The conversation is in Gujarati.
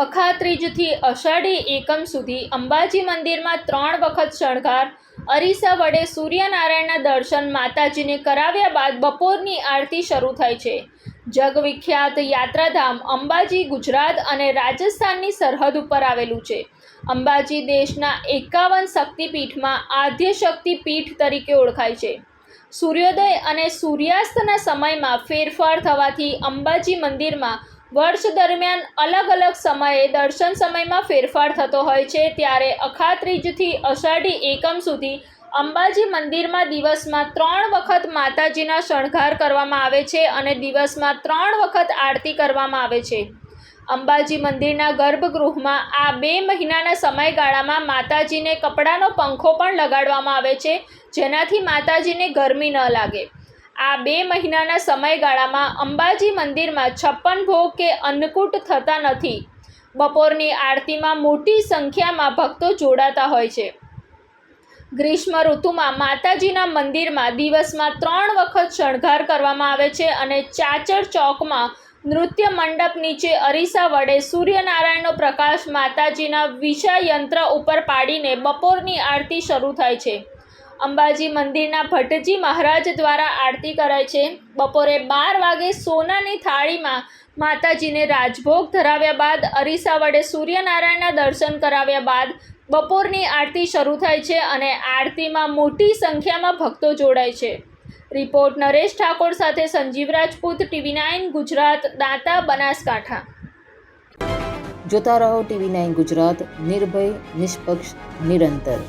અખાત્રીજથી અષાઢી એકમ સુધી અંબાજી મંદિરમાં 3 વખત શણગાર, અરીસા વડે સૂર્યનારાયણના દર્શન માતાજીને કરાવ્યા બાદ બપોરની આરતી શરૂ થાય છે. જગવિખ્યાત યાત્રાધામ અંબાજી ગુજરાત અને રાજસ્થાનની સરહદ ઉપર આવેલું છે. અંબાજી દેશના 51 શક્તિપીઠમાં આદ્ય શક્તિપીઠ તરીકે ઓળખાય છે. સૂર્યોદય અને સૂર્યાસ્તના સમયમાં ફેરફાર થવાથી અંબાજી મંદિરમાં વર્ષ દરમિયાન અલગ અલગ સમયે દર્શન સમયમાં ફેરફાર થતો હોય છે. ત્યારે અખાત્રીજથી અષાઢી એકમ સુધી અંબાજી મંદિરમાં દિવસમાં 3 વખત માતાજીના શણગાર કરવામાં આવે છે અને દિવસમાં 3 વખત આરતી કરવામાં આવે છે. અંબાજી મંદિરના ગર્ભગૃહમાં આ 2 મહિનાના સમયગાળામાં માતાજીને કપડાનો પંખો પણ લગાડવામાં આવે છે, જેનાથી માતાજીને ગરમી ન લાગે. આ 2 મહિનાના સમયગાળામાં અંબાજી મંદિરમાં 56 ભોગ કે અન્નકૂટ થતા નથી. બપોરની આરતીમાં મોટી સંખ્યામાં ભક્તો જોડાતા હોય છે. ગ્રીષ્મ ઋતુમાં માતાજીના મંદિરમાં દિવસમાં 3 વખત શણગાર કરવામાં આવે છે અને ચાચર ચોકમાં નૃત્ય મંડપ નીચે અરીસા વડે સૂર્યનારાયણનો પ્રકાશ માતાજીના વિશા યંત્ર ઉપર પાડીને બપોરની આરતી શરૂ થાય છે. અંબાજી મંદિરના ભટ્ટજી મહારાજ દ્વારા આરતી કરાય છે. બપોરે 12 વાગે સોનાની થાળીમાં માતાજીને રાજભોગ ધરાવ્યા બાદ અરીસા વડે સૂર્યનારાયણના દર્શન કરાવ્યા બાદ બપોરની આરતી શરૂ થાય છે અને આરતીમાં મોટી સંખ્યામાં ભક્તો જોડાય છે. રિપોર્ટ નરેશ ઠાકોર સાથે સંજીવ રાજપૂત, TV9 ગુજરાત, દાંતા, બનાસકાંઠા. જોતા રહો TV9 ગુજરાત, નિર્ભય, નિષ્પક્ષ, નિરંતર.